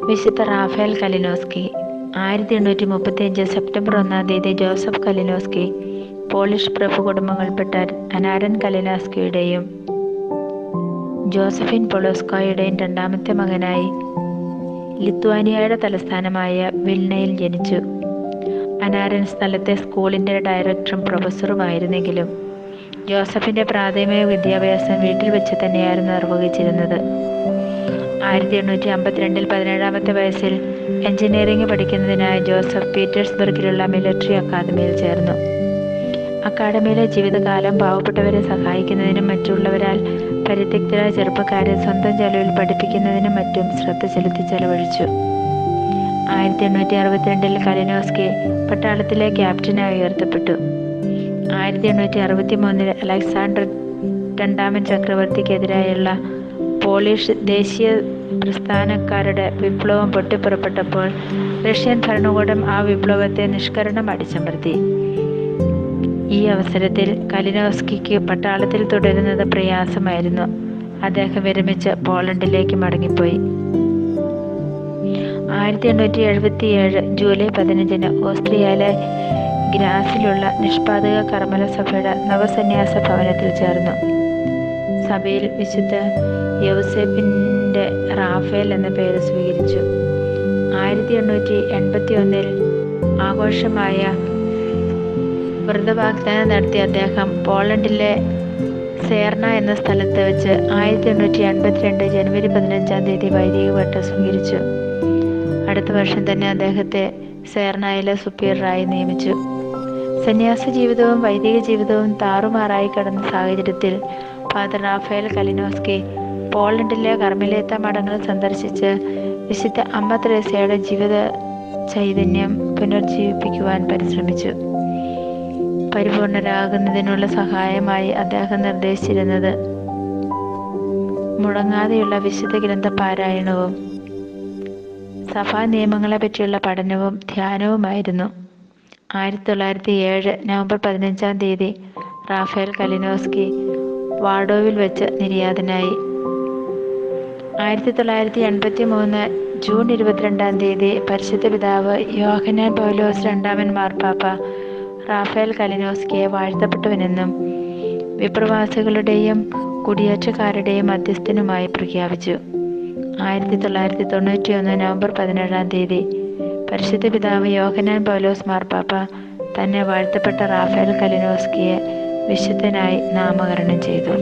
വിശുദ്ധ Rafale കലിനോസ്കി. 1835 September 1 Joseph കലിനോസ്കി polish പ്രഭു കുടുംബങ്ങളിൽപ്പെട്ട അനാരൻ കലിനോസ്കിയുടെയും Josephine പൊളോസ്കായുടെയും രണ്ടാമത്തെ മകനായി ലിത്വാനിയയുടെ തലസ്ഥാനമായ വിൽനയിൽ ജനിച്ചു. അനാരൻ സ്ഥലത്തെ സ്കൂളിൻ്റെ ഡയറക്ടറും പ്രൊഫസറുമായിരുന്നെങ്കിലും ജോസഫിൻ്റെ പ്രാഥമിക വിദ്യാഭ്യാസം വീട്ടിൽ വെച്ച് തന്നെയായിരുന്നു നിർവഹിച്ചിരുന്നത്. 1852 17-ാമത്തെ വയസ്സിൽ എഞ്ചിനീയറിംഗ് പഠിക്കുന്നതിനായി ജോസഫ് പീറ്റേഴ്സ്ബർഗിലുള്ള മിലിറ്ററി അക്കാദമിയിൽ ചേർന്നു. അക്കാദമിയിലെ ജീവിതകാലം പാവപ്പെട്ടവരെ സഹായിക്കുന്നതിനും മറ്റുള്ളവരാൽ പരിത്യക്തരായ ചെറുപ്പക്കാരെ സ്വന്തം ചെലവിൽ പഠിപ്പിക്കുന്നതിനും മറ്റും ശ്രദ്ധ ചെലുത്തി ചെലവഴിച്ചു. 1862 കലിനോസ്കി പട്ടാളത്തിലെ ക്യാപ്റ്റനായി ഉയർത്തപ്പെട്ടു. 1863 അലക്സാണ്ടർ രണ്ടാമൻ ചക്രവർത്തിക്കെതിരായുള്ള പോളിഷ് ദേശീയ പ്രസ്ഥാനക്കാരുടെ വിപ്ലവം പൊട്ടിപ്പുറപ്പെട്ടപ്പോൾ റഷ്യൻ ഭരണകൂടം ആ വിപ്ലവത്തെ നിഷ്കരുണം അടിച്ചമർത്തി. ഈ അവസരത്തിൽ കലിനോസ്കിക്ക് പട്ടാളത്തിൽ തുടരുന്നത് പ്രയാസമായിരുന്നു. അദ്ദേഹം വിരമിച്ച് പോളണ്ടിലേക്ക് മടങ്ങിപ്പോയി. 1877 ജൂലൈ 15 ഓസ്ട്രിയയിലെ ഗ്രാസിലുള്ള നിഷ്പാദക കർമ്മല സഭയുടെ നവസന്യാസ ഭവനത്തിൽ ചേർന്നു. സഭയിൽ വിശുദ്ധ യൗസേപ്പിൻ്റെ റാഫേൽ എന്ന പേര് സ്വീകരിച്ചു. 1881 ആഘോഷമായ വ്രതവാഗ്ദാനം നടത്തിയ അദ്ദേഹം പോളണ്ടിലെ സേർണ എന്ന സ്ഥലത്ത് വെച്ച് 1882 ജനുവരി 15 വൈദിക പട്ടം സ്വീകരിച്ചു. അടുത്ത വർഷം തന്നെ അദ്ദേഹത്തെ സേർണയിലെ സുപ്പീരിയറായി നിയമിച്ചു. സന്യാസ ജീവിതവും വൈദിക ജീവിതവും താറുമാറായി കടന്ന സാഹചര്യത്തിൽ ഫാദർ റാഫേൽ കലിനോസ്കി പോളണ്ടിലെ കർമ്മലേത്ത മഠങ്ങൾ സന്ദർശിച്ച് വിശുദ്ധ അമ്മ ത്രേസ്യയുടെ ജീവിത ചൈതന്യം പുനർജീവിപ്പിക്കുവാൻ പരിശ്രമിച്ചു. പരിപൂർണരാകുന്നതിനുള്ള സഹായമായി അദ്ദേഹം നിർദ്ദേശിച്ചിരുന്നത് മുടങ്ങാതെയുള്ള വിശുദ്ധ ഗ്രന്ഥ പാരായണവും സഭാ നിയമങ്ങളെ പറ്റിയുള്ള പഠനവും ധ്യാനവുമായിരുന്നു. 1907 നവംബർ 15 റാഫേൽ കലിനോസ്കി വാർഡോവിൽ വെച്ച് നിര്യാതനായി. 1983 ജൂൺ 22 പരിശുദ്ധ പിതാവ് യോഹന്നാൻ പൗലോസ് രണ്ടാമൻ മാർപ്പാപ്പ റാഫേൽ കലിനോസ്കിയെ വാഴ്ത്തപ്പെട്ടവനെന്നും വിപ്രവാസികളുടെയും കുടിയേറ്റക്കാരുടെയും മധ്യസ്ഥനുമായി പ്രഖ്യാപിച്ചു. 1991 നവംബർ 17 പരിശുദ്ധ പിതാവ് യോഹന്നാൻ പൗലോസ് മാർപ്പാപ്പ തന്നെ വാഴ്ത്തപ്പെട്ട റാഫേൽ കലിനോസ്കിയെ വിശുദ്ധനായി നാമകരണം ചെയ്തു.